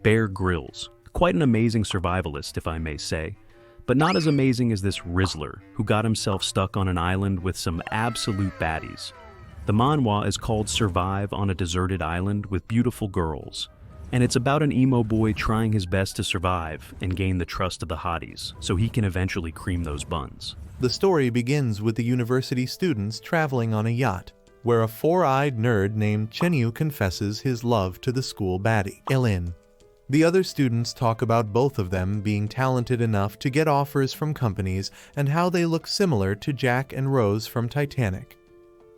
Bear Grylls. Quite an amazing survivalist, if I may say. But not as amazing as this Rizzler, who got himself stuck on an island with some absolute baddies. The manhwa is called Survive on a Deserted Island with Beautiful Girls, and it's about an emo boy trying his best to survive and gain the trust of the hotties, so he can eventually cream those buns. The story begins with the university students traveling on a yacht, where a four-eyed nerd named Chenyu confesses his love to the school baddie, Ye Lin. The other students talk about both of them being talented enough to get offers from companies and how they look similar to Jack and Rose from Titanic.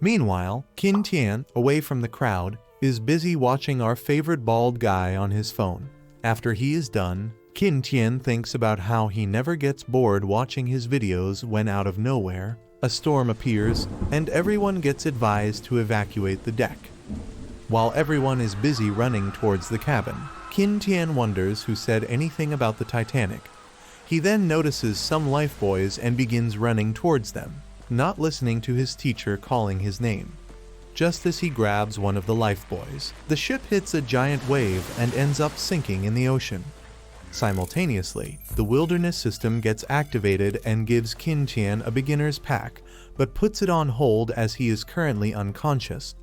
Meanwhile, Qin Tian, away from the crowd, is busy watching our favorite bald guy on his phone. After he is done, Qin Tian thinks about how he never gets bored watching his videos when out of nowhere, a storm appears and everyone gets advised to evacuate the deck. While everyone is busy running towards the cabin, Qin Tian wonders who said anything about the Titanic. He then notices some lifebuoys and begins running towards them, not listening to his teacher calling his name. Just as he grabs one of the lifebuoys, the ship hits a giant wave and ends up sinking in the ocean. Simultaneously, the wilderness system gets activated and gives Qin Tian a beginner's pack, but puts it on hold as he is currently unconscious.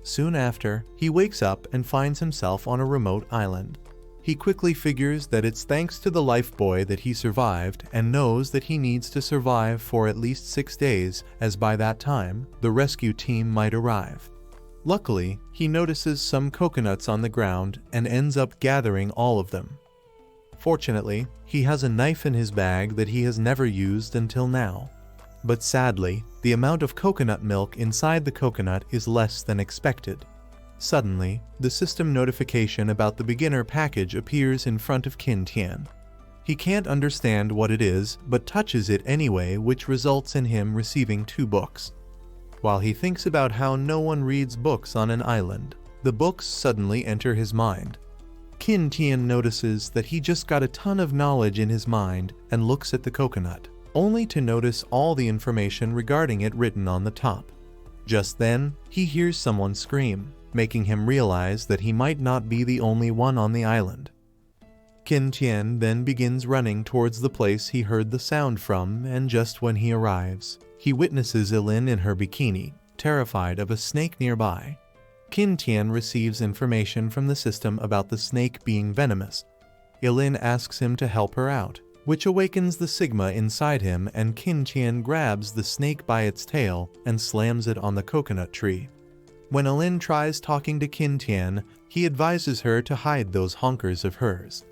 Soon after, he wakes up and finds himself on a remote island. He quickly figures that it's thanks to the lifebuoy that he survived and knows that he needs to survive for at least 6 days, as by that time, the rescue team might arrive. Luckily, he notices some coconuts on the ground and ends up gathering all of them. Fortunately, he has a knife in his bag that he has never used until now. But sadly, the amount of coconut milk inside the coconut is less than expected. Suddenly, the system notification about the beginner package appears in front of Qin Tian. He can't understand what it is, but touches it anyway, which results in him receiving 2 books. While he thinks about how no one reads books on an island, the books suddenly enter his mind. Qin Tian notices that he just got a ton of knowledge in his mind and looks at the coconut, only to notice all the information regarding it written on the top. Just then, he hears someone scream, making him realize that he might not be the only one on the island. Qin Tian then begins running towards the place he heard the sound from, and just when he arrives, he witnesses Ye Lin in her bikini, terrified of a snake nearby. Qin Tian receives information from the system about the snake being venomous. Ye Lin asks him to help her out, which awakens the Sigma inside him, and Qin Tian grabs the snake by its tail and slams it on the coconut tree. When Ye Lin tries talking to Qin Tian, he advises her to hide those honkers of hers.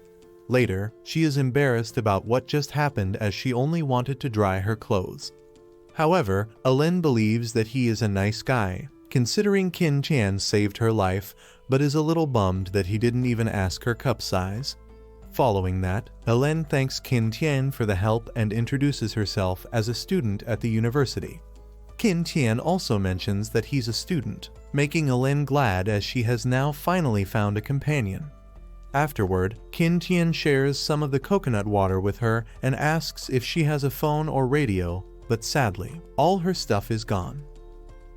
Later, she is embarrassed about what just happened as she only wanted to dry her clothes. However, Ye Lin believes that he is a nice guy, considering Qin Tian saved her life, but is a little bummed that he didn't even ask her cup size. Following that, Ye Lin thanks Qin Tian for the help and introduces herself as a student at the university. Qin Tian also mentions that he's a student, making Ye Lin glad as she has now finally found a companion. Afterward, Qin Tian shares some of the coconut water with her and asks if she has a phone or radio, but sadly, all her stuff is gone.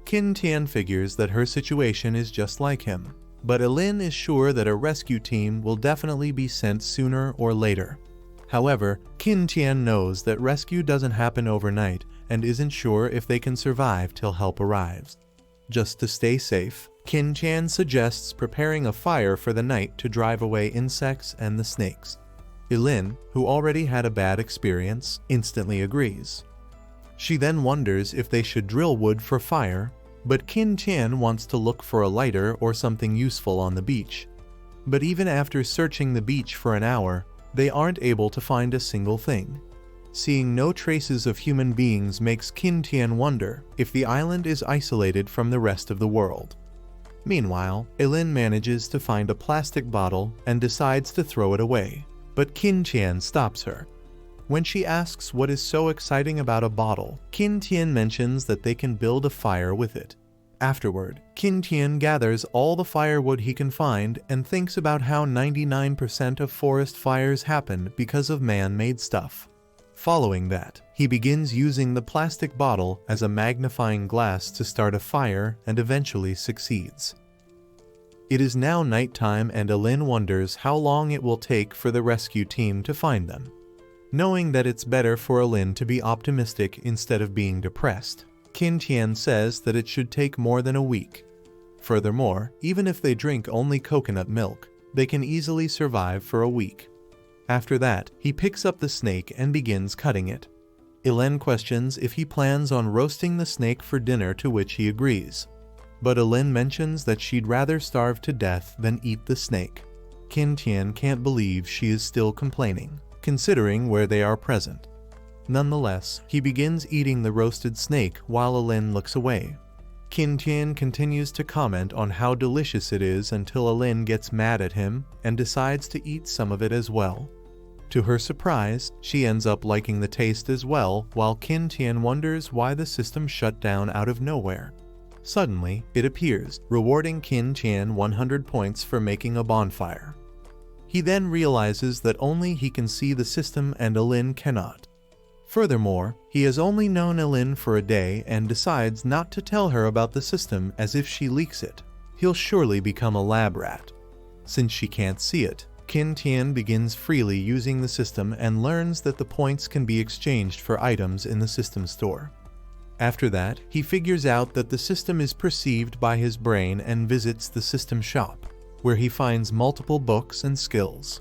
Qin Tian figures that her situation is just like him, but Ye Lin is sure that a rescue team will definitely be sent sooner or later. However, Qin Tian knows that rescue doesn't happen overnight and isn't sure if they can survive till help arrives. Just to stay safe, Qin Tian suggests preparing a fire for the night to drive away insects and the snakes. Ye Lin, who already had a bad experience, instantly agrees. She then wonders if they should drill wood for fire, but Qin Tian wants to look for a lighter or something useful on the beach. But even after searching the beach for an hour, they aren't able to find a single thing. Seeing no traces of human beings makes Qin Tian wonder if the island is isolated from the rest of the world. Meanwhile, Ye Lin manages to find a plastic bottle and decides to throw it away, but Qin Tian stops her. When she asks what is so exciting about a bottle, Qin Tian mentions that they can build a fire with it. Afterward, Qin Tian gathers all the firewood he can find and thinks about how 99% of forest fires happen because of man-made stuff. Following that, he begins using the plastic bottle as a magnifying glass to start a fire and eventually succeeds. It is now nighttime and Ye Lin wonders how long it will take for the rescue team to find them. Knowing that it's better for Ye Lin to be optimistic instead of being depressed, Qin Tian says that it should take more than a week. Furthermore, even if they drink only coconut milk, they can easily survive for a week. After that, he picks up the snake and begins cutting it. Ye Lin questions if he plans on roasting the snake for dinner, to which he agrees. But Ye Lin mentions that she'd rather starve to death than eat the snake. Qin Tian can't believe she is still complaining, considering where they are present. Nonetheless, he begins eating the roasted snake while Ye Lin looks away. Qin Tian continues to comment on how delicious it is until Ye Lin gets mad at him and decides to eat some of it as well. To her surprise, she ends up liking the taste as well, while Qin Tian wonders why the system shut down out of nowhere. Suddenly, it appears, rewarding Qin Tian 100 points for making a bonfire. He then realizes that only he can see the system and Ye Lin cannot. Furthermore, he has only known Ye Lin for a day and decides not to tell her about the system, as if she leaks it, he'll surely become a lab rat. Since she can't see it, Qin Tian begins freely using the system and learns that the points can be exchanged for items in the system store. After that, he figures out that the system is perceived by his brain and visits the system shop, where he finds multiple books and skills.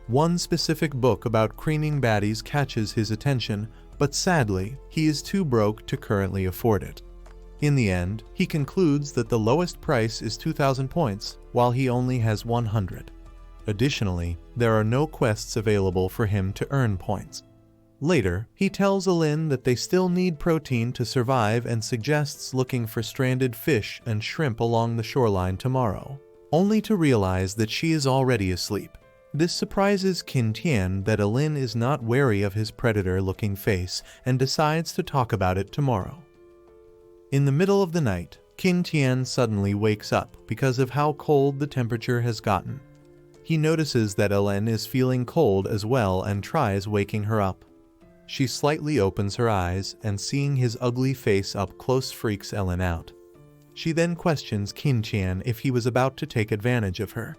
One specific book about creaming baddies catches his attention, but sadly, he is too broke to currently afford it. In the end, he concludes that the lowest price is 2,000 points, while he only has 100. Additionally, there are no quests available for him to earn points. Later, he tells Ye Lin that they still need protein to survive and suggests looking for stranded fish and shrimp along the shoreline tomorrow, only to realize that she is already asleep. This surprises Qin Tian that Ye Lin is not wary of his predator-looking face and decides to talk about it tomorrow. In the middle of the night, Qin Tian suddenly wakes up because of how cold the temperature has gotten. He notices that Ye Lin is feeling cold as well and tries waking her up. She slightly opens her eyes and seeing his ugly face up close freaks Ye Lin out. She then questions Qin Tian if he was about to take advantage of her.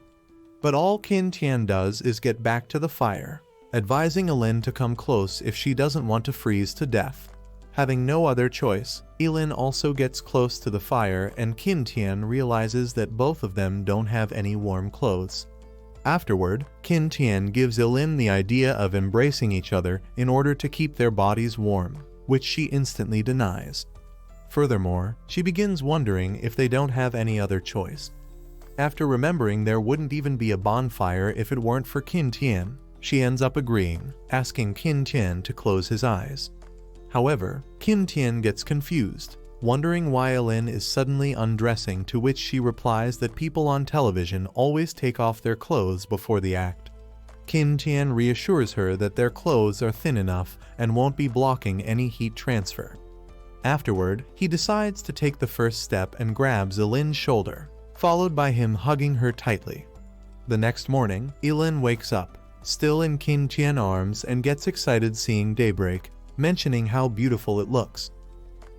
But all Qin Tian does is get back to the fire, advising Ye Lin to come close if she doesn't want to freeze to death. Having no other choice, Ye Lin also gets close to the fire and Qin Tian realizes that both of them don't have any warm clothes. Afterward, Qin Tian gives Ye Lin the idea of embracing each other in order to keep their bodies warm, which she instantly denies. Furthermore, she begins wondering if they don't have any other choice. After remembering there wouldn't even be a bonfire if it weren't for Qin Tian, she ends up agreeing, asking Qin Tian to close his eyes. However, Qin Tian gets confused, wondering why Ye Lin is suddenly undressing, to which she replies that people on television always take off their clothes before the act. Qin Tian reassures her that their clothes are thin enough and won't be blocking any heat transfer. Afterward, he decides to take the first step and grabs Ye Lin's shoulder, followed by him hugging her tightly. The next morning, Ye Lin wakes up, still in Qin Tian's arms, and gets excited seeing daybreak, mentioning how beautiful it looks.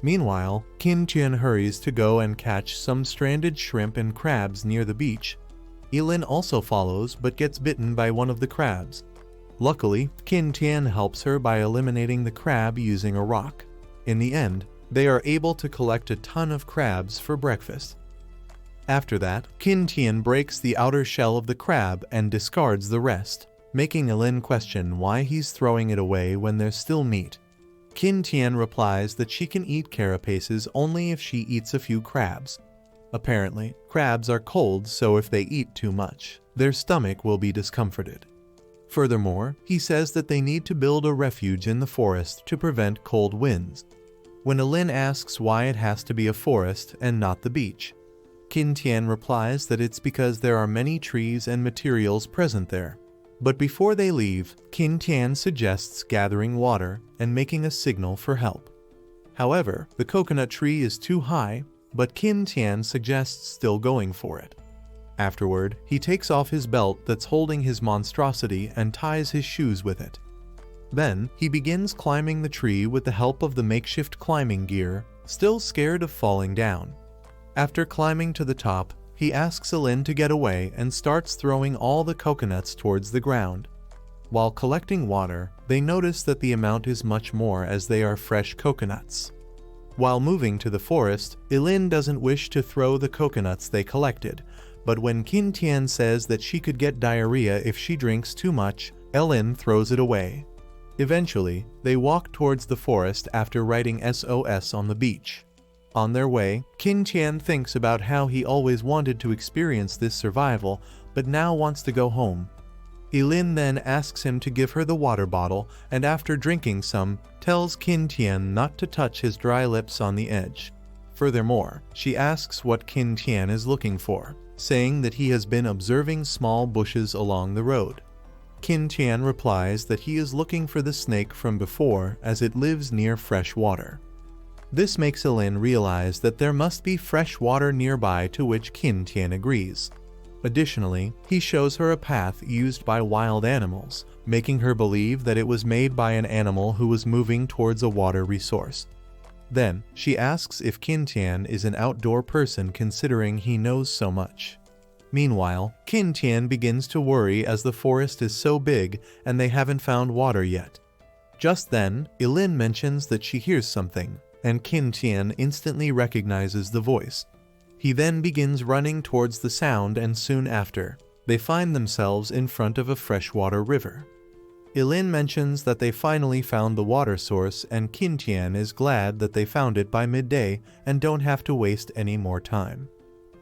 Meanwhile, Qin Tian hurries to go and catch some stranded shrimp and crabs near the beach. Ye Lin also follows but gets bitten by one of the crabs. Luckily, Qin Tian helps her by eliminating the crab using a rock. In the end, they are able to collect a ton of crabs for breakfast. After that, Qin Tian breaks the outer shell of the crab and discards the rest, making Ye Lin question why he's throwing it away when there's still meat. Qin Tian replies that she can eat carapaces only if she eats a few crabs. Apparently, crabs are cold, so if they eat too much, their stomach will be discomforted. Furthermore, he says that they need to build a refuge in the forest to prevent cold winds. When Ye Lin asks why it has to be a forest and not the beach, Qin Tian replies that it's because there are many trees and materials present there. But before they leave, Qin Tian suggests gathering water and making a signal for help. However, the coconut tree is too high, but Qin Tian suggests still going for it. Afterward, he takes off his belt that's holding his monstrosity and ties his shoes with it. Then, he begins climbing the tree with the help of the makeshift climbing gear, still scared of falling down. After climbing to the top, he asks Ye Lin to get away and starts throwing all the coconuts towards the ground. While collecting water, they notice that the amount is much more as they are fresh coconuts. While moving to the forest, Ye Lin doesn't wish to throw the coconuts they collected, but when Qin Tian says that she could get diarrhea if she drinks too much, Ye Lin throws it away. Eventually, they walk towards the forest after writing SOS on the beach. On their way, Qin Tian thinks about how he always wanted to experience this survival, but now wants to go home. Ye Lin then asks him to give her the water bottle, and after drinking some, tells Qin Tian not to touch his dry lips on the edge. Furthermore, she asks what Qin Tian is looking for, saying that he has been observing small bushes along the road. Qin Tian replies that he is looking for the snake from before as it lives near fresh water. This makes Ye Lin realize that there must be fresh water nearby, to which Qin Tian agrees. Additionally, he shows her a path used by wild animals, making her believe that it was made by an animal who was moving towards a water resource. Then, she asks if Qin Tian is an outdoor person considering he knows so much. Meanwhile, Qin Tian begins to worry as the forest is so big and they haven't found water yet. Just then, Ye Lin mentions that she hears something, and Qin Tian instantly recognizes the voice. He then begins running towards the sound, and soon after, they find themselves in front of a freshwater river. Ye Lin mentions that they finally found the water source, and Qin Tian is glad that they found it by midday and don't have to waste any more time.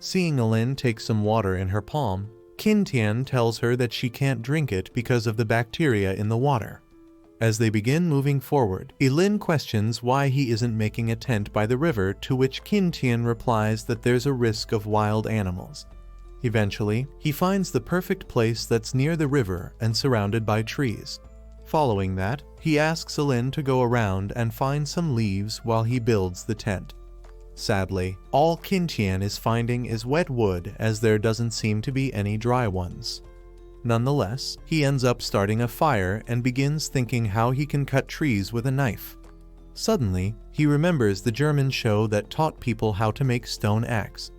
Seeing Ye Lin take some water in her palm, Qin Tian tells her that she can't drink it because of the bacteria in the water. As they begin moving forward, Ye Lin questions why he isn't making a tent by the river, to which Qin Tian replies that there's a risk of wild animals. Eventually, he finds the perfect place that's near the river and surrounded by trees. Following that, he asks Ye Lin to go around and find some leaves while he builds the tent. Sadly, all Qin Tian is finding is wet wood, as there doesn't seem to be any dry ones. Nonetheless, he ends up starting a fire and begins thinking how he can cut trees with a knife. Suddenly, he remembers the German show that taught people how to make stone axe.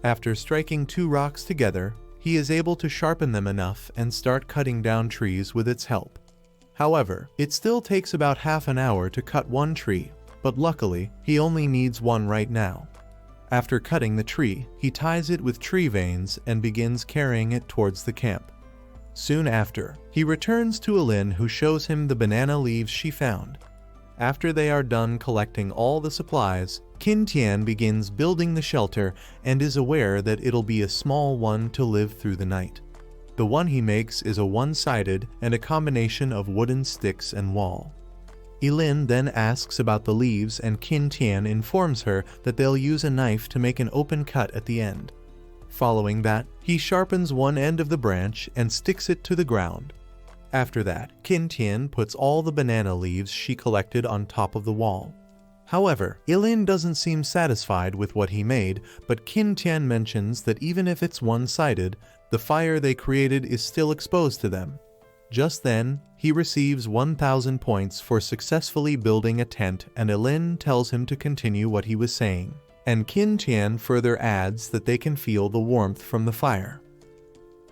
After striking two rocks together, he is able to sharpen them enough and start cutting down trees with its help. However, it still takes about half an hour to cut one tree, but luckily, he only needs one right now. After cutting the tree, he ties it with tree vanes and begins carrying it towards the camp. Soon after, he returns to Ye Lin, who shows him the banana leaves she found. After they are done collecting all the supplies, Qin Tian begins building the shelter and is aware that it'll be a small one to live through the night. The one he makes is a one-sided and a combination of wooden sticks and wall. Ye Lin then asks about the leaves, and Qin Tian informs her that they'll use a knife to make an open cut at the end. Following that, he sharpens one end of the branch and sticks it to the ground. After that, Qin Tian puts all the banana leaves she collected on top of the wall. However, Ye Lin doesn't seem satisfied with what he made, but Qin Tian mentions that even if it's one-sided, the fire they created is still exposed to them. Just then, he receives 1,000 points for successfully building a tent, and Ye Lin tells him to continue what he was saying. And Qin Tian further adds that they can feel the warmth from the fire.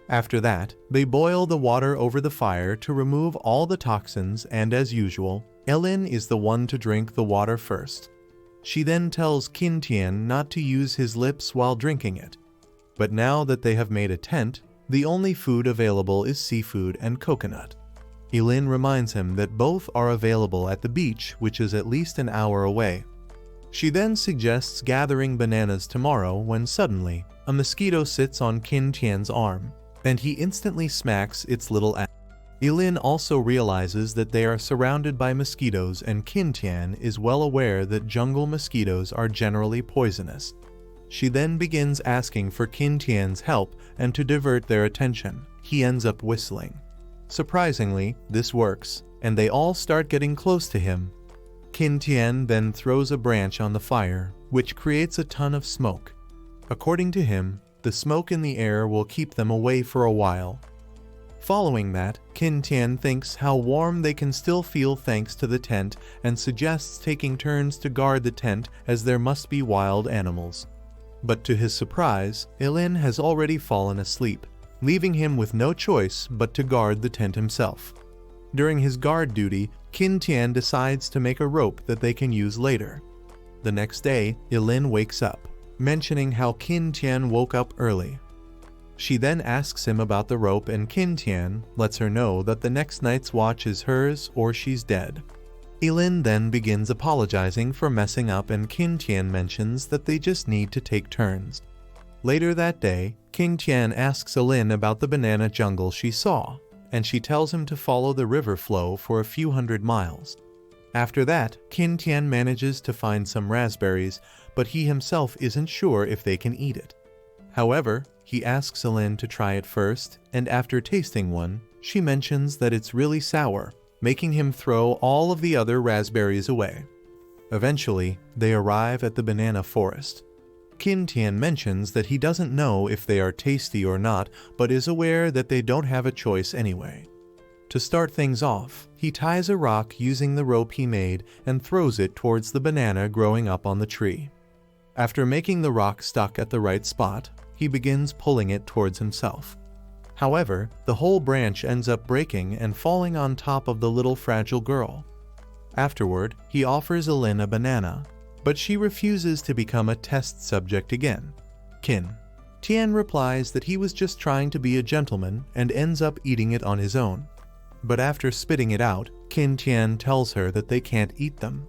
After that, they boil the water over the fire to remove all the toxins, and as usual, Ye Lin is the one to drink the water first. She then tells Qin Tian not to use his lips while drinking it. But now that they have made a tent, the only food available is seafood and coconut. Ye Lin reminds him that both are available at the beach, which is at least an hour away. She then suggests gathering bananas tomorrow, when suddenly, a mosquito sits on Qin Tian's arm, and he instantly smacks its little ass. Ye Lin also realizes that they are surrounded by mosquitoes, and Qin Tian is well aware that jungle mosquitoes are generally poisonous. She then begins asking for Qin Tian's help, and to divert their attention, he ends up whistling. Surprisingly, this works, and they all start getting close to him. Qin Tian then throws a branch on the fire, which creates a ton of smoke. According to him, the smoke in the air will keep them away for a while. Following that, Qin Tian thinks how warm they can still feel thanks to the tent, and suggests taking turns to guard the tent, as there must be wild animals. But to his surprise, Ye Lin has already fallen asleep, leaving him with no choice but to guard the tent himself. During his guard duty, Qin Tian decides to make a rope that they can use later. The next day, Ye Lin wakes up, mentioning how Qin Tian woke up early. She then asks him about the rope, and Qin Tian lets her know that the next night's watch is hers or she's dead. Ye Lin then begins apologizing for messing up, and Qin Tian mentions that they just need to take turns. Later that day, Qin Tian asks Ye Lin about the banana jungle she saw, and she tells him to follow the river flow for a few hundred miles. After that, Qin Tian manages to find some raspberries, but he himself isn't sure if they can eat it. However, he asks Ye Lin to try it first, and after tasting one, she mentions that it's really sour, making him throw all of the other raspberries away. Eventually, they arrive at the banana forest. Qin Tian mentions that he doesn't know if they are tasty or not, but is aware that they don't have a choice anyway. To start things off, he ties a rock using the rope he made and throws it towards the banana growing up on the tree. After making the rock stuck at the right spot, he begins pulling it towards himself. However, the whole branch ends up breaking and falling on top of the little fragile girl. Afterward, he offers Ye Lin a banana, but she refuses to become a test subject again. Qin Tian replies that he was just trying to be a gentleman and ends up eating it on his own. But after spitting it out, Qin Tian tells her that they can't eat them.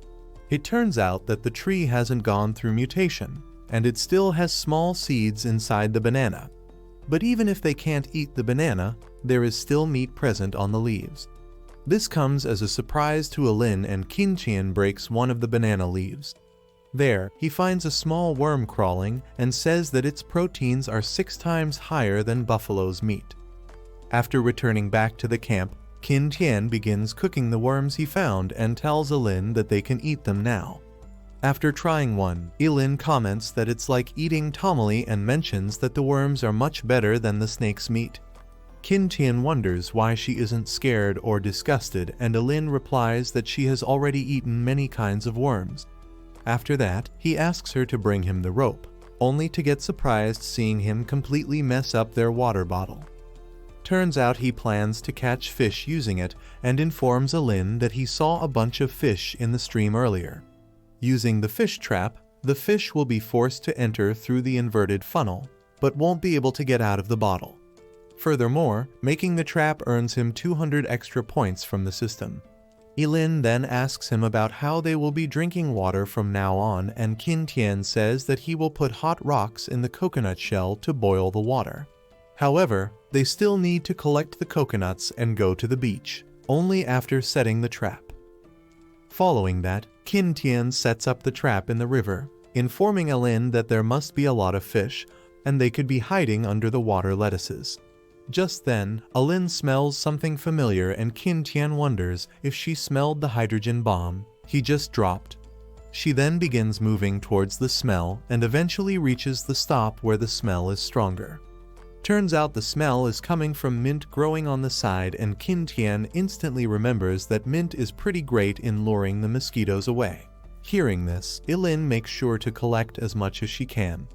It turns out that the tree hasn't gone through mutation, and it still has small seeds inside the banana. But even if they can't eat the banana, there is still meat present on the leaves. This comes as a surprise to Ye Lin, and Qin Tian breaks one of the banana leaves. There, he finds a small worm crawling and says that its proteins are 6 times higher than buffalo's meat. After returning back to the camp, Qin Tian begins cooking the worms he found and tells Ye Lin that they can eat them now. After trying one, Ye Lin comments that it's like eating tamale and mentions that the worms are much better than the snake's meat. Qin Tian wonders why she isn't scared or disgusted, and Ye Lin replies that she has already eaten many kinds of worms. After that, he asks her to bring him the rope, only to get surprised seeing him completely mess up their water bottle. Turns out he plans to catch fish using it, and informs Ye Lin that he saw a bunch of fish in the stream earlier. Using the fish trap, the fish will be forced to enter through the inverted funnel, but won't be able to get out of the bottle. Furthermore, making the trap earns him 200 extra points from the system. Ye Lin then asks him about how they will be drinking water from now on, and Qin Tian says that he will put hot rocks in the coconut shell to boil the water. However, they still need to collect the coconuts and go to the beach, only after setting the trap. Following that, Qin Tian sets up the trap in the river, informing Ye Lin that there must be a lot of fish, and they could be hiding under the water lettuces. Just then, Ye Lin smells something familiar, and Qin Tian wonders if she smelled the hydrogen bomb he just dropped. She then begins moving towards the smell and eventually reaches the stop where the smell is stronger. Turns out the smell is coming from mint growing on the side, and Qin Tian instantly remembers that mint is pretty great in luring the mosquitoes away. Hearing this, Ye Lin makes sure to collect as much as she can.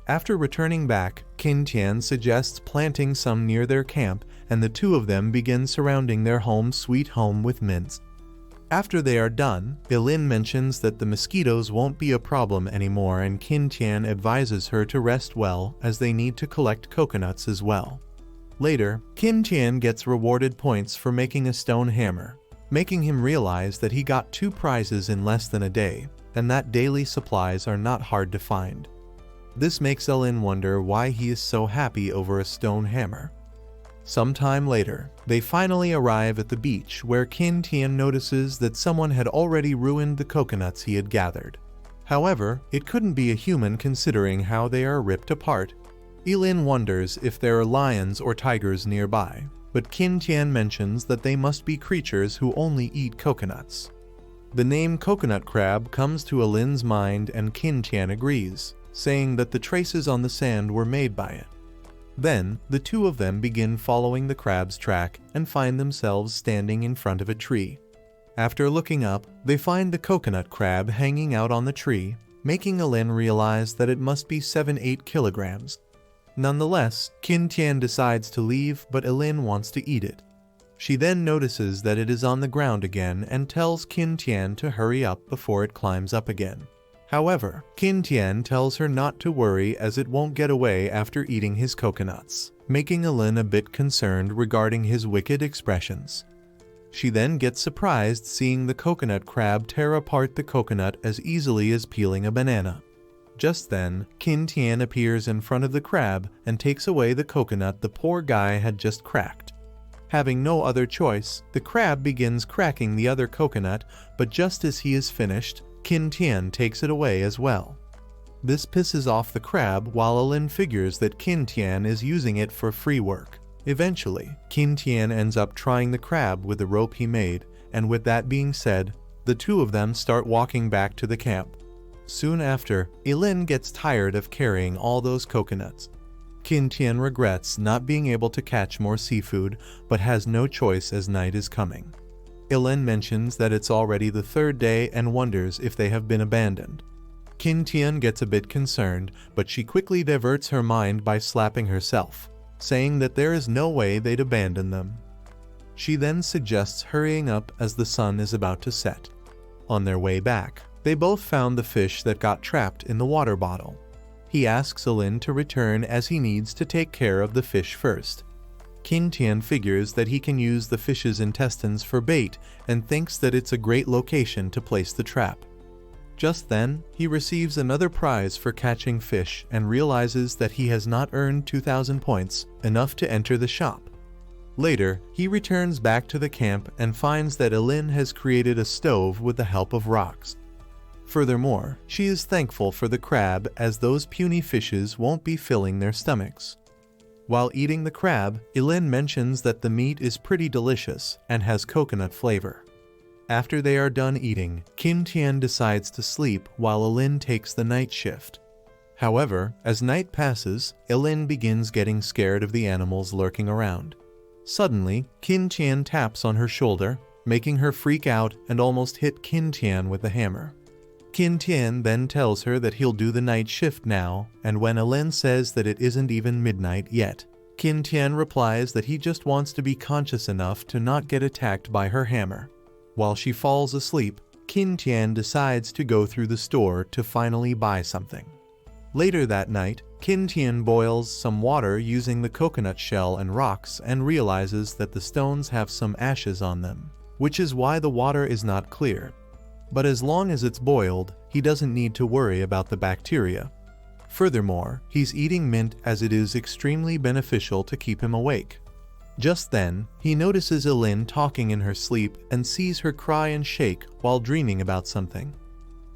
After returning back, Qin Tian suggests planting some near their camp, and the two of them begin surrounding their home sweet home with mints. After they are done, Ye Lin mentions that the mosquitoes won't be a problem anymore, and Qin Tian advises her to rest well as they need to collect coconuts as well. Later, Qin Tian gets rewarded points for making a stone hammer, making him realize that he got 2 prizes in less than a day, and that daily supplies are not hard to find. This makes Ye Lin wonder why he is so happy over a stone hammer. Sometime later, they finally arrive at the beach, where Qin Tian notices that someone had already ruined the coconuts he had gathered. However, it couldn't be a human considering how they are ripped apart. Ye Lin wonders if there are lions or tigers nearby, but Qin Tian mentions that they must be creatures who only eat coconuts. The name coconut crab comes to Ye Lin's mind, and Qin Tian agrees, saying that the traces on the sand were made by it. Then, the two of them begin following the crab's track and find themselves standing in front of a tree. After looking up, they find the coconut crab hanging out on the tree, making Ye Lin realize that it must be 7-8 kilograms. Nonetheless, Qin Tian decides to leave, but Ye Lin wants to eat it. She then notices that it is on the ground again and tells Qin Tian to hurry up before it climbs up again. However, Qin Tian tells her not to worry as it won't get away after eating his coconuts, making Ye Lin a bit concerned regarding his wicked expressions. She then gets surprised seeing the coconut crab tear apart the coconut as easily as peeling a banana. Just then, Qin Tian appears in front of the crab and takes away the coconut the poor guy had just cracked. Having no other choice, the crab begins cracking the other coconut, but just as he is finished, Qin Tian takes it away as well. This pisses off the crab while Ye Lin figures that Qin Tian is using it for free work. Eventually, Qin Tian ends up trying the crab with the rope he made, and with that being said, the two of them start walking back to the camp. Soon after, Ye Lin gets tired of carrying all those coconuts. Qin Tian regrets not being able to catch more seafood, but has no choice as night is coming. Ye Lin mentions that it's already the third day and wonders if they have been abandoned. Qin Tian gets a bit concerned, but she quickly diverts her mind by slapping herself, saying that there is no way they'd abandon them. She then suggests hurrying up as the sun is about to set. On their way back, they both found the fish that got trapped in the water bottle. He asks Ye Lin to return as he needs to take care of the fish first. Qin Tian figures that he can use the fish's intestines for bait and thinks that it's a great location to place the trap. Just then, he receives another prize for catching fish and realizes that he has not earned 2,000 points, enough to enter the shop. Later, he returns back to the camp and finds that Ye Lin has created a stove with the help of rocks. Furthermore, she is thankful for the crab as those puny fishes won't be filling their stomachs. While eating the crab, Ye Lin mentions that the meat is pretty delicious and has coconut flavor. After they are done eating, Qin Tian decides to sleep while Ye Lin takes the night shift. However, as night passes, Ye Lin begins getting scared of the animals lurking around. Suddenly, Qin Tian taps on her shoulder, making her freak out and almost hit Qin Tian with the hammer. Qin Tian then tells her that he'll do the night shift now, and when Ye Lin says that it isn't even midnight yet, Qin Tian replies that he just wants to be conscious enough to not get attacked by her hammer. While she falls asleep, Qin Tian decides to go through the store to finally buy something. Later that night, Qin Tian boils some water using the coconut shell and rocks and realizes that the stones have some ashes on them, which is why the water is not clear. But as long as it's boiled, he doesn't need to worry about the bacteria. Furthermore, he's eating mint as it is extremely beneficial to keep him awake. Just then, he notices Ye Lin talking in her sleep and sees her cry and shake while dreaming about something.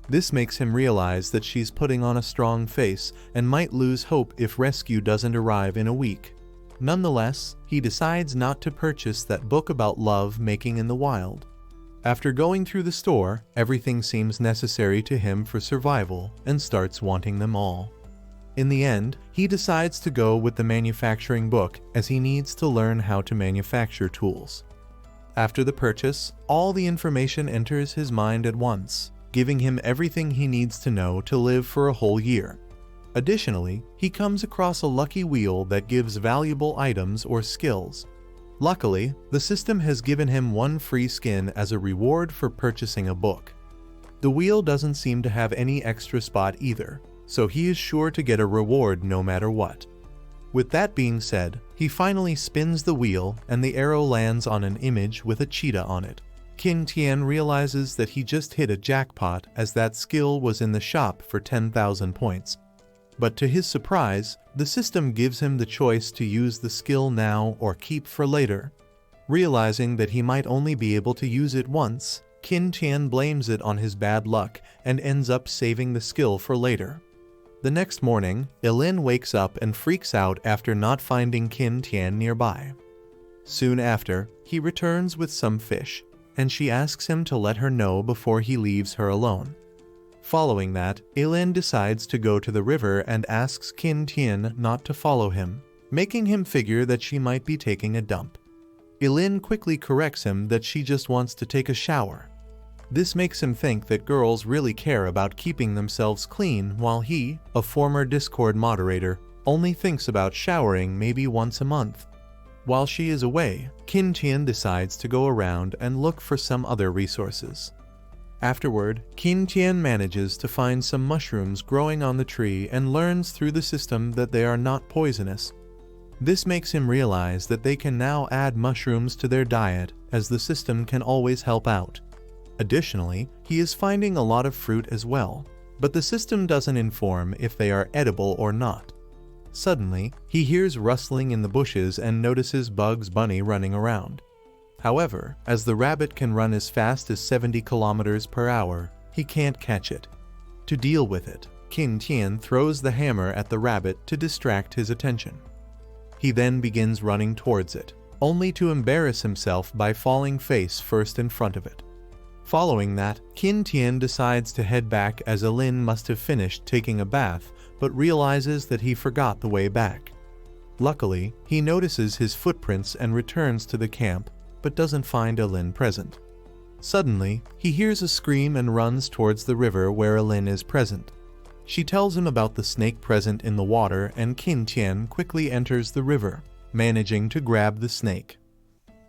This makes him realize that she's putting on a strong face and might lose hope if rescue doesn't arrive in a week. Nonetheless, he decides not to purchase that book about love making in the wild. After going through the store, everything seems necessary to him for survival and starts wanting them all. In the end, he decides to go with the manufacturing book as he needs to learn how to manufacture tools. After the purchase, all the information enters his mind at once, giving him everything he needs to know to live for a whole year. Additionally, he comes across a lucky wheel that gives valuable items or skills. Luckily, the system has given him one free skin as a reward for purchasing a book. The wheel doesn't seem to have any extra spot either, so he is sure to get a reward no matter what. With that being said, he finally spins the wheel and the arrow lands on an image with a cheetah on it. Qin Tian realizes that he just hit a jackpot as that skill was in the shop for 10,000 points. But to his surprise, the system gives him the choice to use the skill now or keep for later. Realizing that he might only be able to use it once, Qin Tian blames it on his bad luck and ends up saving the skill for later. The next morning, Ye Lin wakes up and freaks out after not finding Qin Tian nearby. Soon after, he returns with some fish, and she asks him to let her know before he leaves her alone. Following that, Ye Lin decides to go to the river and asks Qin Tian not to follow him, making him figure that she might be taking a dump. Ye Lin quickly corrects him that she just wants to take a shower. This makes him think that girls really care about keeping themselves clean, while he, a former Discord moderator, only thinks about showering maybe once a month. While she is away, Qin Tian decides to go around and look for some other resources. Afterward, Qin Tian manages to find some mushrooms growing on the tree and learns through the system that they are not poisonous. This makes him realize that they can now add mushrooms to their diet, as the system can always help out. Additionally, he is finding a lot of fruit as well, but the system doesn't inform if they are edible or not. Suddenly, he hears rustling in the bushes and notices Bugs Bunny running around. However, as the rabbit can run as fast as 70 kilometers per hour, he can't catch it. To deal with it, Qin Tian throws the hammer at the rabbit to distract his attention. He then begins running towards it, only to embarrass himself by falling face first in front of it. Following that, Qin Tian decides to head back as Ye Lin must have finished taking a bath, but realizes that he forgot the way back. Luckily, he notices his footprints and returns to the camp, but doesn't find Ye Lin present. Suddenly, he hears a scream and runs towards the river where Ye Lin is present. She tells him about the snake present in the water, and Qin Tian quickly enters the river, managing to grab the snake.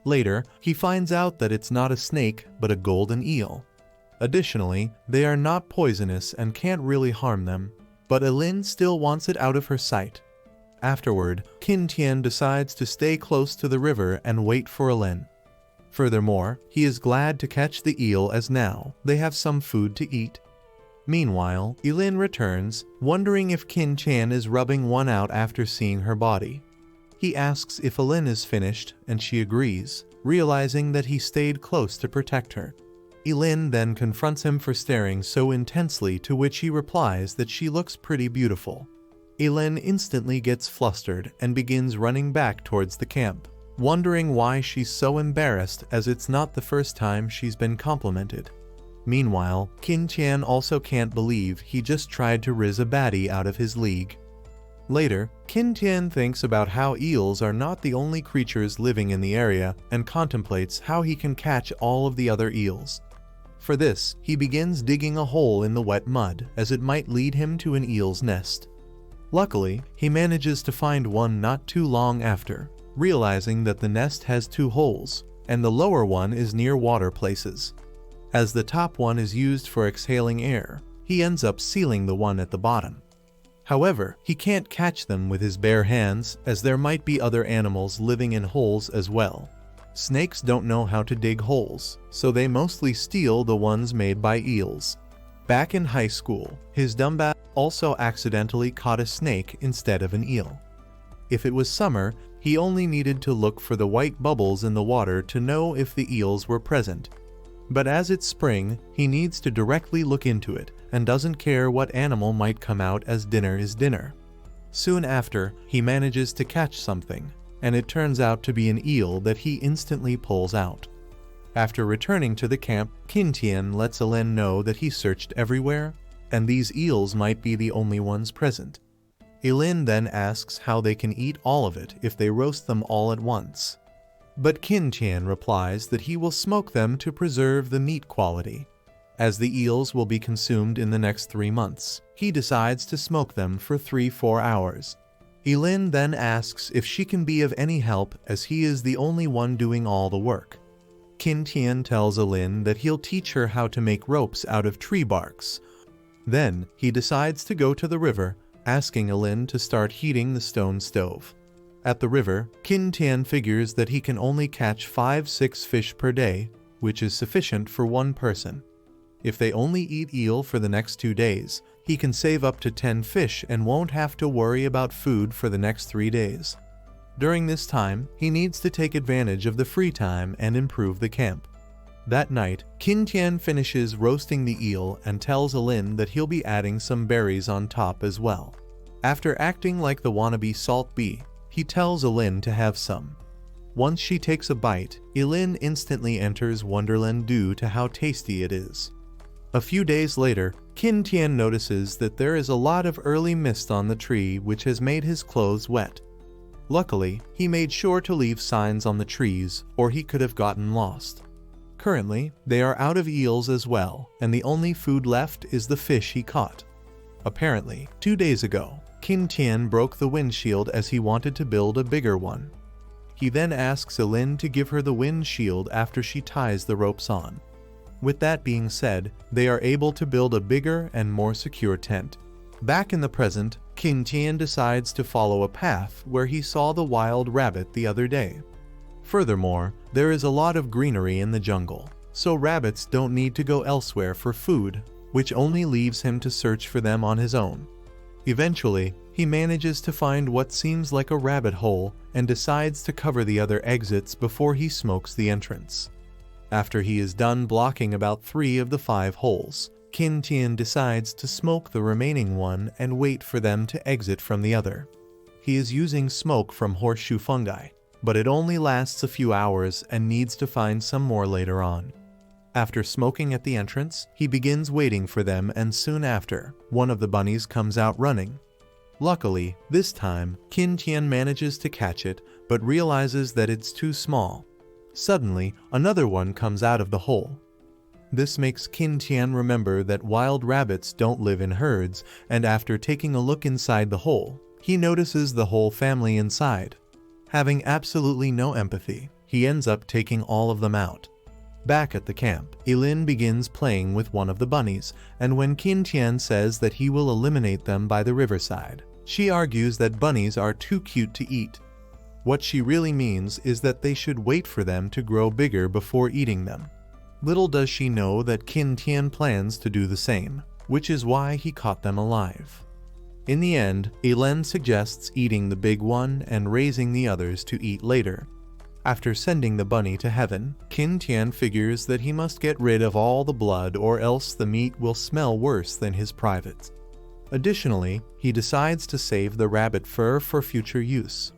Later, he finds out that it's not a snake but a golden eel. Additionally, they are not poisonous and can't really harm them, but Ye Lin still wants it out of her sight. Afterward, Qin Tian decides to stay close to the river and wait for Ye Lin. Furthermore, he is glad to catch the eel as now they have some food to eat. Meanwhile, Ye Lin returns, wondering if Qin Tian is rubbing one out after seeing her body. He asks if Ye Lin is finished, and she agrees, realizing that he stayed close to protect her. Ye Lin then confronts him for staring so intensely, to which he replies that she looks pretty beautiful. Ye Lin instantly gets flustered and begins running back towards the camp, wondering why she's so embarrassed, as it's not the first time she's been complimented. Meanwhile, Qin Tian also can't believe he just tried to riz a baddie out of his league. Later, Qin Tian thinks about how eels are not the only creatures living in the area and contemplates how he can catch all of the other eels. For this, he begins digging a hole in the wet mud, as it might lead him to an eel's nest. Luckily, he manages to find one not too long after, realizing that the nest has 2 holes, and the lower one is near water places. As the top one is used for exhaling air, he ends up sealing the one at the bottom. However, he can't catch them with his bare hands, as there might be other animals living in holes as well. Snakes don't know how to dig holes, so they mostly steal the ones made by eels. Back in high school, his dumbass also accidentally caught a snake instead of an eel. If it was summer, he only needed to look for the white bubbles in the water to know if the eels were present. But as it's spring, he needs to directly look into it, and doesn't care what animal might come out, as dinner is dinner. Soon after, he manages to catch something, and it turns out to be an eel that he instantly pulls out. After returning to the camp, Qin Tian lets Ye Lin know that he searched everywhere, and these eels might be the only ones present. Ye Lin then asks how they can eat all of it if they roast them all at once. But Qin Tian replies that he will smoke them to preserve the meat quality. As the eels will be consumed in the next 3 months, he decides to smoke them for 3-4 hours. Ye Lin then asks if she can be of any help, as he is the only one doing all the work. Qin Tian tells Ye Lin that he'll teach her how to make ropes out of tree barks. Then, he decides to go to the river, asking Ye Lin to start heating the stone stove. At the river, Qin Tian figures that he can only catch 5-6 fish per day, which is sufficient for one person. If they only eat eel for the next 2 days, he can save up to 10 fish and won't have to worry about food for the next 3 days. During this time, he needs to take advantage of the free time and improve the camp. That night, Qin Tian finishes roasting the eel and tells Ye Lin that he'll be adding some berries on top as well. After acting like the wannabe salt bee, he tells Ye Lin to have some. Once she takes a bite, Ye Lin instantly enters Wonderland due to how tasty it is. A few days later, Qin Tian notices that there is a lot of early mist on the tree, which has made his clothes wet. Luckily, he made sure to leave signs on the trees, or he could have gotten lost. Currently, they are out of eels as well, and the only food left is the fish he caught. Apparently, 2 days ago, Qin Tian broke the windshield as he wanted to build a bigger one. He then asks Ye Lin to give her the windshield after she ties the ropes on. With that being said, they are able to build a bigger and more secure tent. Back in the present, Qin Tian decides to follow a path where he saw the wild rabbit the other day. Furthermore, there is a lot of greenery in the jungle, so rabbits don't need to go elsewhere for food, which only leaves him to search for them on his own. Eventually, he manages to find what seems like a rabbit hole and decides to cover the other exits before he smokes the entrance. After he is done blocking about 3 of the 5 holes, Qin Tian decides to smoke the remaining one and wait for them to exit from the other. He is using smoke from horseshoe fungi, but it only lasts a few hours and needs to find some more later on. After smoking at the entrance, he begins waiting for them, and soon after, one of the bunnies comes out running. Luckily, this time, Qin Tian manages to catch it, but realizes that it's too small. Suddenly, another one comes out of the hole. This makes Qin Tian remember that wild rabbits don't live in herds, and after taking a look inside the hole, he notices the whole family inside. Having absolutely no empathy, he ends up taking all of them out. Back at the camp, Ye Lin begins playing with one of the bunnies, and when Qin Tian says that he will eliminate them by the riverside, she argues that bunnies are too cute to eat. What she really means is that they should wait for them to grow bigger before eating them. Little does she know that Qin Tian plans to do the same, which is why he caught them alive. In the end, Ye Lin suggests eating the big one and raising the others to eat later. After sending the bunny to heaven, Qin Tian figures that he must get rid of all the blood or else the meat will smell worse than his privates. Additionally, he decides to save the rabbit fur for future use.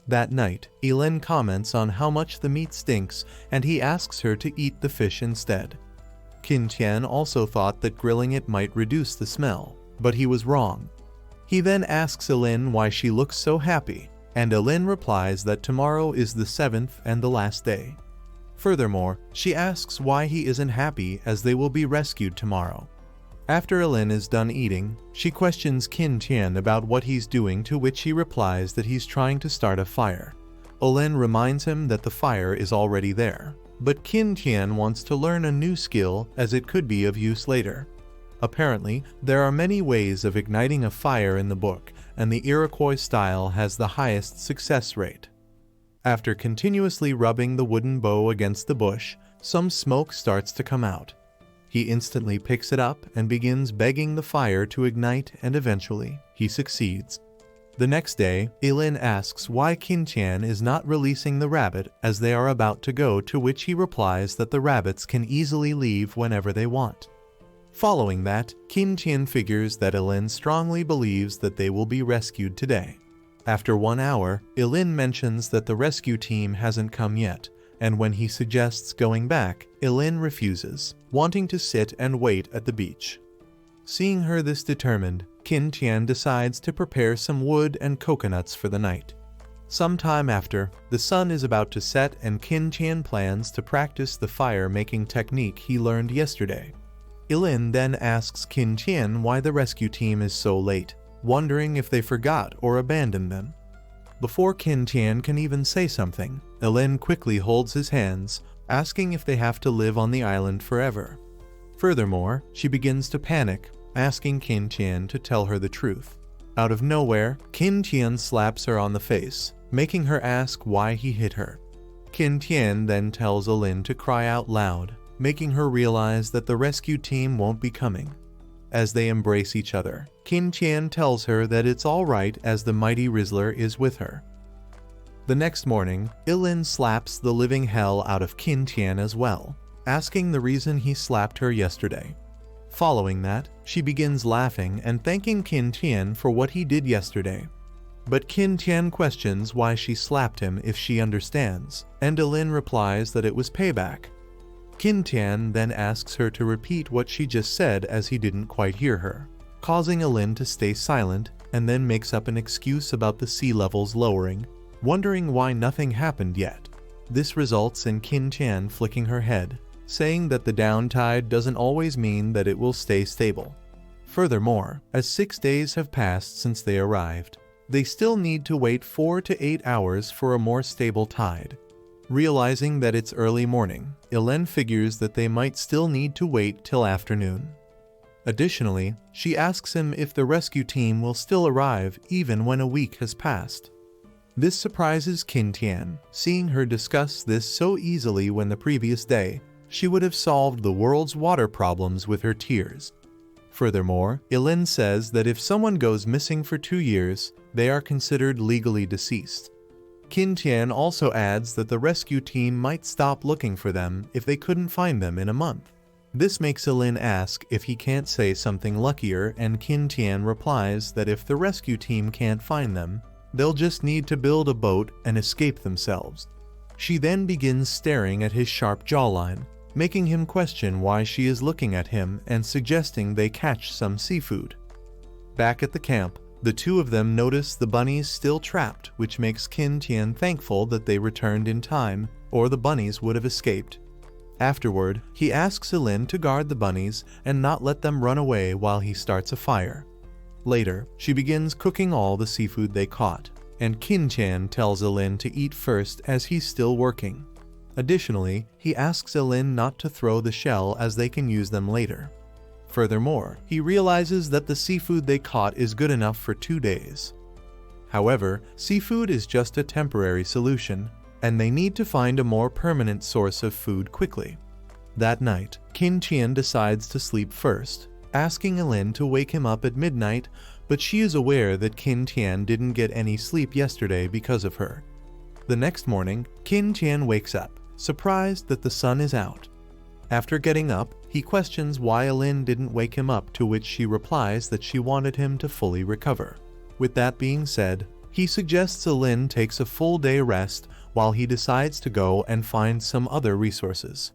That night, Ye Lin comments on how much the meat stinks and he asks her to eat the fish instead. Qin Tian also thought that grilling it might reduce the smell, but he was wrong. He then asks Ye Lin why she looks so happy, and Ye Lin replies that tomorrow is the 7th and the last day. Furthermore, she asks why he isn't happy as they will be rescued tomorrow. After Ye Lin is done eating, she questions Qin Tian about what he's doing, to which he replies that he's trying to start a fire. Ye Lin reminds him that the fire is already there, but Qin Tian wants to learn a new skill as it could be of use later. Apparently, there are many ways of igniting a fire in the book, and the Iroquois style has the highest success rate. After continuously rubbing the wooden bow against the bush, some smoke starts to come out. He instantly picks it up and begins begging the fire to ignite, and eventually, he succeeds. The next day, Ye Lin asks why Qin Tian is not releasing the rabbit as they are about to go, to which he replies that the rabbits can easily leave whenever they want. Following that, Qin Tian figures that Ye Lin strongly believes that they will be rescued today. After 1 hour, Ye Lin mentions that the rescue team hasn't come yet, and when he suggests going back, Ye Lin refuses, wanting to sit and wait at the beach. Seeing her this determined, Qin Tian decides to prepare some wood and coconuts for the night. Sometime after, the sun is about to set and Qin Tian plans to practice the fire-making technique he learned yesterday. Ye Lin then asks Qin Tian why the rescue team is so late, wondering if they forgot or abandoned them. Before Qin Tian can even say something, Ye Lin quickly holds his hands, asking if they have to live on the island forever. Furthermore, she begins to panic, asking Qin Tian to tell her the truth. Out of nowhere, Qin Tian slaps her on the face, making her ask why he hit her. Qin Tian then tells Ye Lin to cry out loud, making her realize that the rescue team won't be coming. As they embrace each other, Qin Tian tells her that it's alright as the mighty Rizzler is with her. The next morning, Ye Lin slaps the living hell out of Qin Tian as well, asking the reason he slapped her yesterday. Following that, she begins laughing and thanking Qin Tian for what he did yesterday. But Qin Tian questions why she slapped him if she understands, and Ye Lin replies that it was payback. Qin Tian then asks her to repeat what she just said as he didn't quite hear her, causing Ye Lin to stay silent, and then makes up an excuse about the sea levels lowering, wondering why nothing happened yet. This results in Qin Tian flicking her head, saying that the down tide doesn't always mean that it will stay stable. Furthermore, as 6 days have passed since they arrived, they still need to wait 4 to 8 hours for a more stable tide. Realizing that it's early morning, Ye Lin figures that they might still need to wait till afternoon. Additionally, she asks him if the rescue team will still arrive even when a week has passed. This surprises Qin Tian, seeing her discuss this so easily when the previous day, she would have solved the world's water problems with her tears. Furthermore, Ye Lin says that if someone goes missing for 2 years, they are considered legally deceased. Qin Tian also adds that the rescue team might stop looking for them if they couldn't find them in a month. This makes Ye Lin ask if he can't say something luckier, and Qin Tian replies that if the rescue team can't find them, they'll just need to build a boat and escape themselves. She then begins staring at his sharp jawline, making him question why she is looking at him and suggesting they catch some seafood. Back at the camp, the two of them notice the bunnies still trapped, which makes Qin Tian thankful that they returned in time, or the bunnies would have escaped. Afterward, he asks Ye Lin to guard the bunnies and not let them run away while he starts a fire. Later, she begins cooking all the seafood they caught, and Qin Tian tells Ye Lin to eat first as he's still working. Additionally, he asks Ye Lin not to throw the shell as they can use them later. Furthermore, he realizes that the seafood they caught is good enough for 2 days. However, seafood is just a temporary solution, and they need to find a more permanent source of food quickly. That night, Qin Tian decides to sleep first, asking Ye Lin to wake him up at midnight, but she is aware that Qin Tian didn't get any sleep yesterday because of her. The next morning, Qin Tian wakes up, surprised that the sun is out. After getting up, he questions why Ye Lin didn't wake him up, to which she replies that she wanted him to fully recover. With that being said, he suggests Ye Lin takes a full day rest while he decides to go and find some other resources.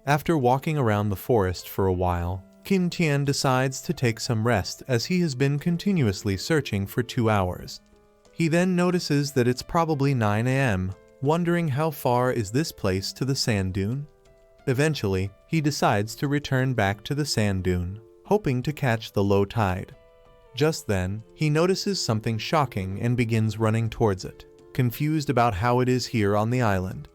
After walking around the forest for a while, Qin Tian decides to take some rest as he has been continuously searching for 2 hours. He then notices that it's probably 9 a.m., wondering how far is this place to the sand dune. Eventually, he decides to return back to the sand dune, hoping to catch the low tide. Just then, he notices something shocking and begins running towards it, confused about how it is here on the island.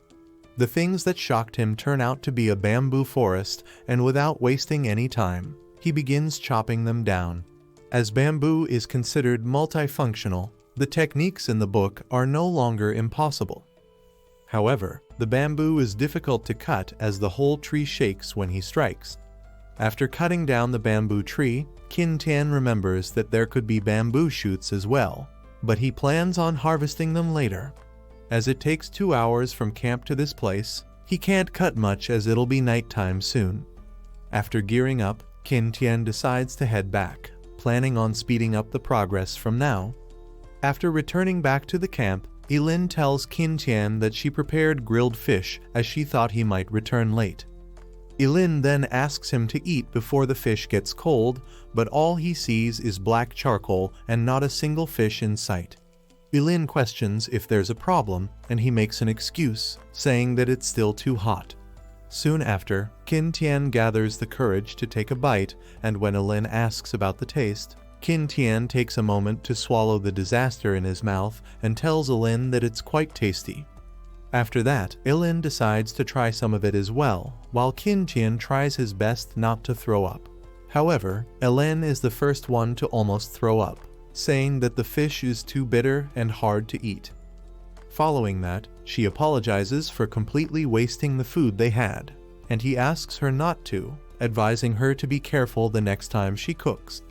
The things that shocked him turn out to be a bamboo forest, and without wasting any time, he begins chopping them down. As bamboo is considered multifunctional, the techniques in the book are no longer impossible. However, the bamboo is difficult to cut as the whole tree shakes when he strikes. After cutting down the bamboo tree, Qin Tian remembers that there could be bamboo shoots as well, but he plans on harvesting them later. As it takes 2 hours from camp to this place, he can't cut much as it'll be nighttime soon. After gearing up, Qin Tian decides to head back, planning on speeding up the progress from now. After returning back to the camp, Ye Lin tells Qin Tian that she prepared grilled fish as she thought he might return late. Ye Lin then asks him to eat before the fish gets cold, but all he sees is black charcoal and not a single fish in sight. Ye Lin questions if there's a problem, and he makes an excuse, saying that it's still too hot. Soon after, Qin Tian gathers the courage to take a bite, and when Ye Lin asks about the taste, Qin Tian takes a moment to swallow the disaster in his mouth and tells Ye Lin that it's quite tasty. After that, Ye Lin decides to try some of it as well, while Qin Tian tries his best not to throw up. However, Ye Lin is the first one to almost throw up, saying that the fish is too bitter and hard to eat. Following that, she apologizes for completely wasting the food they had, and he asks her not to, advising her to be careful the next time she cooks.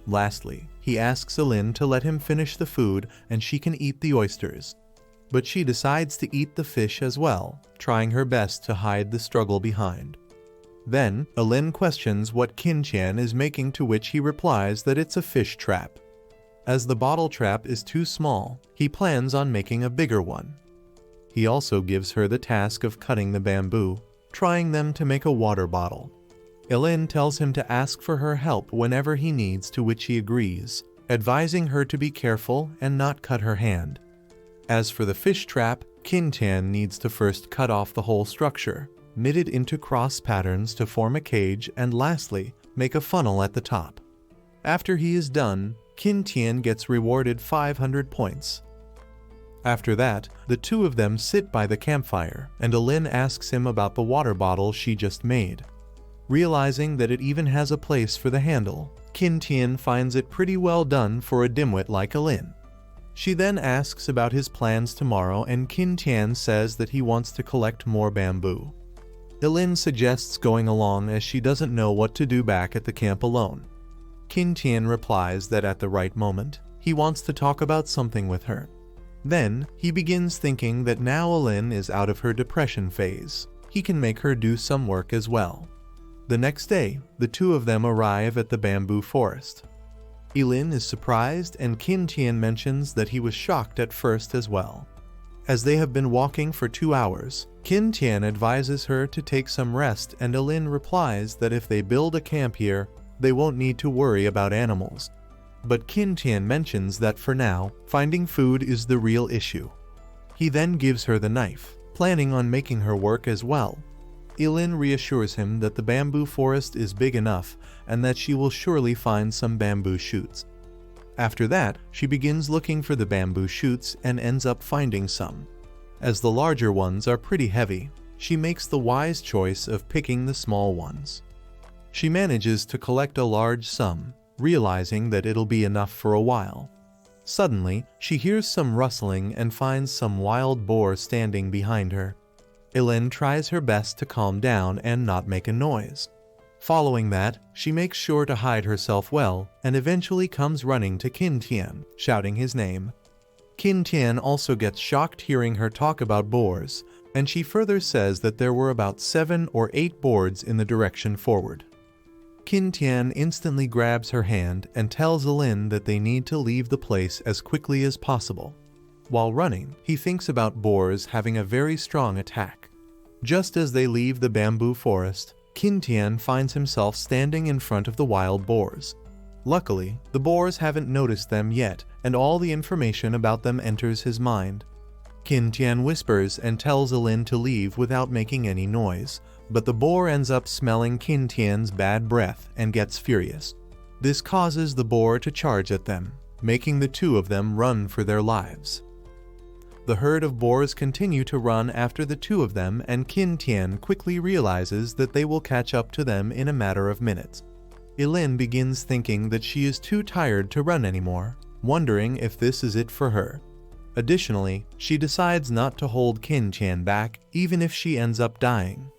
Lastly, he asks Ye Lin to let him finish the food and she can eat the oysters. But she decides to eat the fish as well, trying her best to hide the struggle behind. Then, Ye Lin questions what Qin Tian is making, to which he replies that it's a fish trap. As the bottle trap is too small, he plans on making a bigger one. He also gives her the task of cutting the bamboo, trying them to make a water bottle. Ye Lin tells him to ask for her help whenever he needs, to which he agrees, advising her to be careful and not cut her hand. As for the fish trap, Qin Tian needs to first cut off the whole structure, knitted into cross patterns to form a cage, and lastly, make a funnel at the top. After he is done, Qin Tian gets rewarded 500 points. After that, the two of them sit by the campfire, and Ye Lin asks him about the water bottle she just made. Realizing that it even has a place for the handle, Qin Tian finds it pretty well done for a dimwit like Ye Lin. She then asks about his plans tomorrow, and Qin Tian says that he wants to collect more bamboo. Ye Lin suggests going along as she doesn't know what to do back at the camp alone. Qin Tian replies that at the right moment, he wants to talk about something with her. Then, he begins thinking that now Ye Lin is out of her depression phase, he can make her do some work as well. The next day, the two of them arrive at the bamboo forest. Ye Lin is surprised, and Qin Tian mentions that he was shocked at first as well. As they have been walking for 2 hours, Qin Tian advises her to take some rest, and Ye Lin replies that if they build a camp here, they won't need to worry about animals. But Qin Tian mentions that for now, finding food is the real issue. He then gives her the knife, planning on making her work as well. Ye Lin reassures him that the bamboo forest is big enough and that she will surely find some bamboo shoots. After that, she begins looking for the bamboo shoots and ends up finding some. As the larger ones are pretty heavy, she makes the wise choice of picking the small ones. She manages to collect a large sum, realizing that it'll be enough for a while. Suddenly, she hears some rustling and finds some wild boar standing behind her. Ye Lin tries her best to calm down and not make a noise. Following that, she makes sure to hide herself well and eventually comes running to Qin Tian, shouting his name. Qin Tian also gets shocked hearing her talk about boars, and she further says that there were about 7 or 8 boards in the direction forward. Qin Tian instantly grabs her hand and tells Ye Lin that they need to leave the place as quickly as possible. While running, he thinks about boars having a very strong attack. Just as they leave the bamboo forest, Qin Tian finds himself standing in front of the wild boars. Luckily, the boars haven't noticed them yet, and all the information about them enters his mind. Qin Tian whispers and tells Ye Lin to leave without making any noise, but the boar ends up smelling Qin Tian's bad breath and gets furious. This causes the boar to charge at them, making the two of them run for their lives. The herd of boars continue to run after the two of them, and Qin Tian quickly realizes that they will catch up to them in a matter of minutes. Ye Lin begins thinking that she is too tired to run anymore, wondering if this is it for her. Additionally, she decides not to hold Qin Tian back, even if she ends up dying.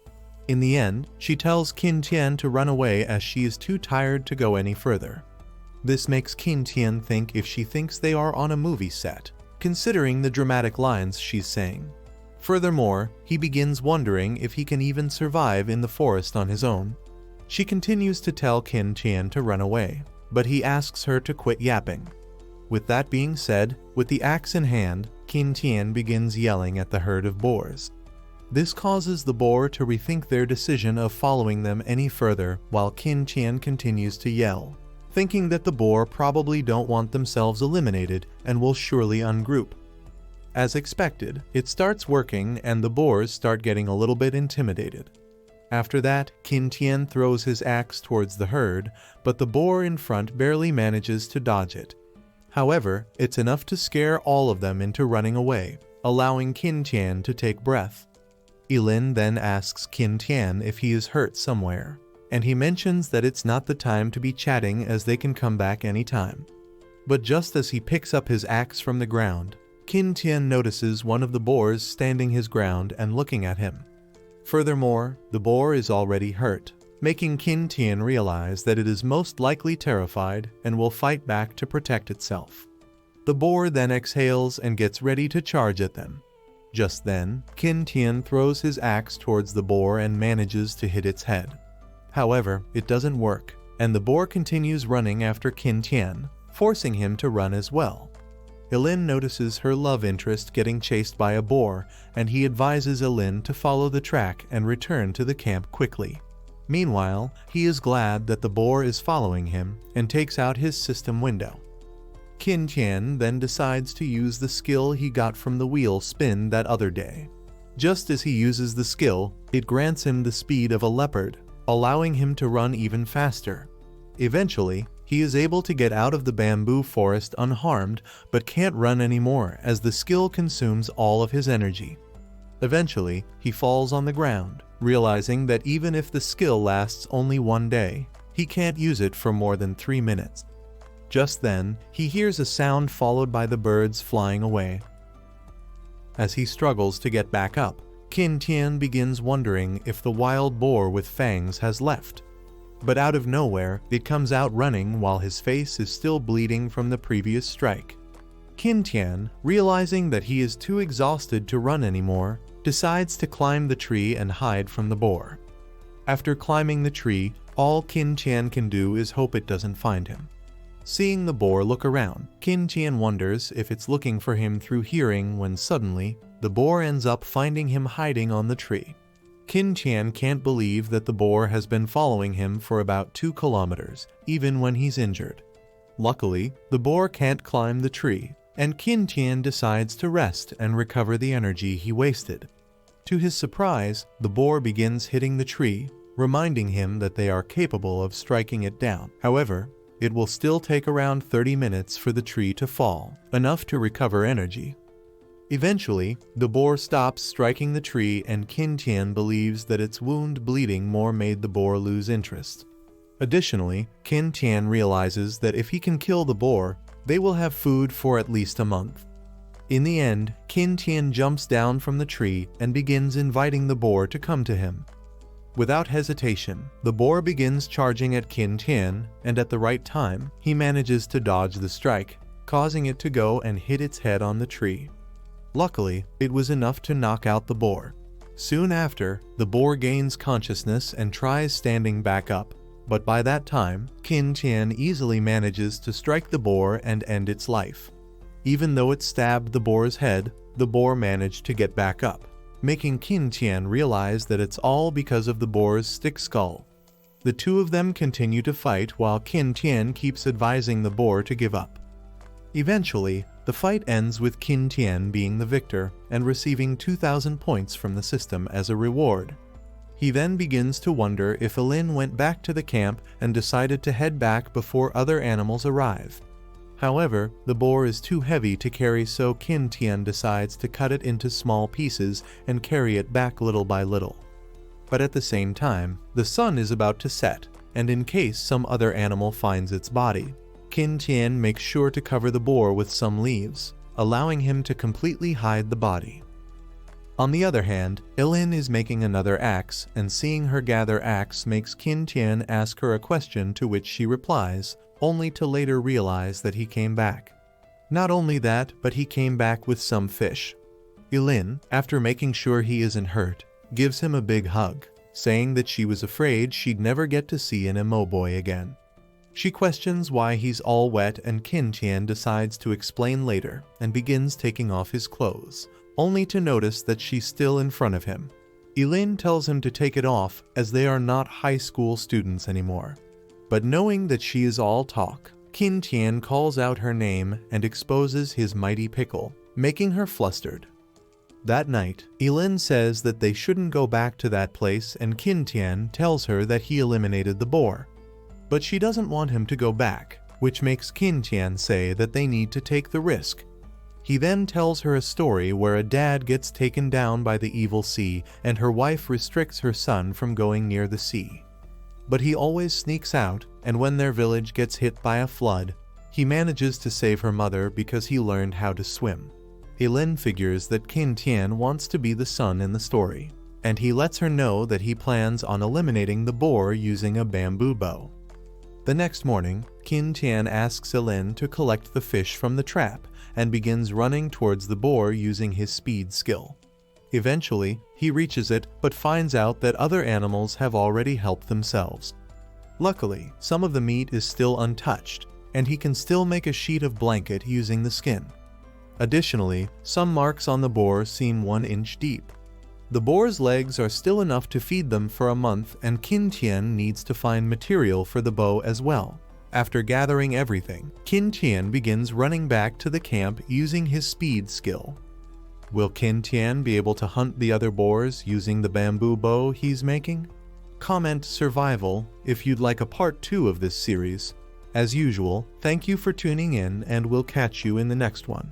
In the end, she tells Qin Tian to run away as she is too tired to go any further. This makes Qin Tian think if she thinks they are on a movie set, considering the dramatic lines she's saying. Furthermore, he begins wondering if he can even survive in the forest on his own. She continues to tell Qin Tian to run away, but he asks her to quit yapping. With that being said, with the axe in hand, Qin Tian begins yelling at the herd of boars. This causes the boar to rethink their decision of following them any further, while Qin Tian continues to yell, thinking that the boar probably don't want themselves eliminated and will surely ungroup. As expected, it starts working and the boars start getting a little bit intimidated. After that, Qin Tian throws his axe towards the herd, but the boar in front barely manages to dodge it. However, it's enough to scare all of them into running away, allowing Qin Tian to take breath. Ye Lin then asks Qin Tian if he is hurt somewhere, and he mentions that it's not the time to be chatting as they can come back anytime. But just as he picks up his axe from the ground, Qin Tian notices one of the boars standing his ground and looking at him. Furthermore, the boar is already hurt, making Qin Tian realize that it is most likely terrified and will fight back to protect itself. The boar then exhales and gets ready to charge at them. Just then, Qin Tian throws his axe towards the boar and manages to hit its head. However, it doesn't work, and the boar continues running after Qin Tian, forcing him to run as well. Ye Lin notices her love interest getting chased by a boar, and he advises Ye Lin to follow the track and return to the camp quickly. Meanwhile, he is glad that the boar is following him and takes out his system window. Qin Tian then decides to use the skill he got from the wheel spin that other day. Just as he uses the skill, it grants him the speed of a leopard, allowing him to run even faster. Eventually, he is able to get out of the bamboo forest unharmed, but can't run anymore as the skill consumes all of his energy. Eventually, he falls on the ground, realizing that even if the skill lasts only one day, he can't use it for more than 3 minutes. Just then, he hears a sound followed by the birds flying away. As he struggles to get back up, Qin Tian begins wondering if the wild boar with fangs has left. But out of nowhere, it comes out running while his face is still bleeding from the previous strike. Qin Tian, realizing that he is too exhausted to run anymore, decides to climb the tree and hide from the boar. After climbing the tree, all Qin Tian can do is hope it doesn't find him. Seeing the boar look around, Qin Tian wonders if it's looking for him through hearing when suddenly, the boar ends up finding him hiding on the tree. Qin Tian can't believe that the boar has been following him for about 2 kilometers, even when he's injured. Luckily, the boar can't climb the tree, and Qin Tian decides to rest and recover the energy he wasted. To his surprise, the boar begins hitting the tree, reminding him that they are capable of striking it down. However, it will still take around 30 minutes for the tree to fall, enough to recover energy. Eventually, the boar stops striking the tree and Qin Tian believes that its wound bleeding more made the boar lose interest. Additionally, Qin Tian realizes that if he can kill the boar, they will have food for at least a month. In the end, Qin Tian jumps down from the tree and begins inviting the boar to come to him. Without hesitation, the boar begins charging at Qin Tian, and at the right time, he manages to dodge the strike, causing it to go and hit its head on the tree. Luckily, it was enough to knock out the boar. Soon after, the boar gains consciousness and tries standing back up, but by that time, Qin Tian easily manages to strike the boar and end its life. Even though it stabbed the boar's head, the boar managed to get back up, making Qin Tian realize that it's all because of the boar's stick skull. The two of them continue to fight while Qin Tian keeps advising the boar to give up. Eventually, the fight ends with Qin Tian being the victor and receiving 2,000 points from the system as a reward. He then begins to wonder if Ye Lin went back to the camp and decided to head back before other animals arrive. However, the boar is too heavy to carry, so Qin Tian decides to cut it into small pieces and carry it back little by little. But at the same time, the sun is about to set, and in case some other animal finds its body, Qin Tian makes sure to cover the boar with some leaves, allowing him to completely hide the body. On the other hand, Ye Lin is making another axe, and seeing her gather axe makes Qin Tian ask her a question, to which she replies, only to later realize that he came back. Not only that, but he came back with some fish. Ye Lin, after making sure he isn't hurt, gives him a big hug, saying that she was afraid she'd never get to see an emo boy again. She questions why he's all wet, and Qin Tian decides to explain later and begins taking off his clothes, only to notice that she's still in front of him. Ye Lin tells him to take it off as they are not high school students anymore. But knowing that she is all talk, Qin Tian calls out her name and exposes his mighty pickle, making her flustered. That night, Ye Lin says that they shouldn't go back to that place, and Qin Tian tells her that he eliminated the boar. But she doesn't want him to go back, which makes Qin Tian say that they need to take the risk. He then tells her a story where a dad gets taken down by the evil sea and her wife restricts her son from going near the sea. But he always sneaks out, and when their village gets hit by a flood, he manages to save her mother because he learned how to swim. Ye Lin figures that Qin Tian wants to be the son in the story, and he lets her know that he plans on eliminating the boar using a bamboo bow. The next morning, Qin Tian asks Ye Lin to collect the fish from the trap and begins running towards the boar using his speed skill. Eventually, he reaches it but finds out that other animals have already helped themselves. Luckily, some of the meat is still untouched, and he can still make a sheet of blanket using the skin. Additionally, some marks on the boar seem 1 inch deep. The boar's legs are still enough to feed them for a month, and Qin Tian needs to find material for the bow as well. After gathering everything, Qin Tian begins running back to the camp using his speed skill. Will Qin Tian be able to hunt the other boars using the bamboo bow he's making? Comment survival if you'd like a part 2 of this series. As usual, thank you for tuning in, and we'll catch you in the next one.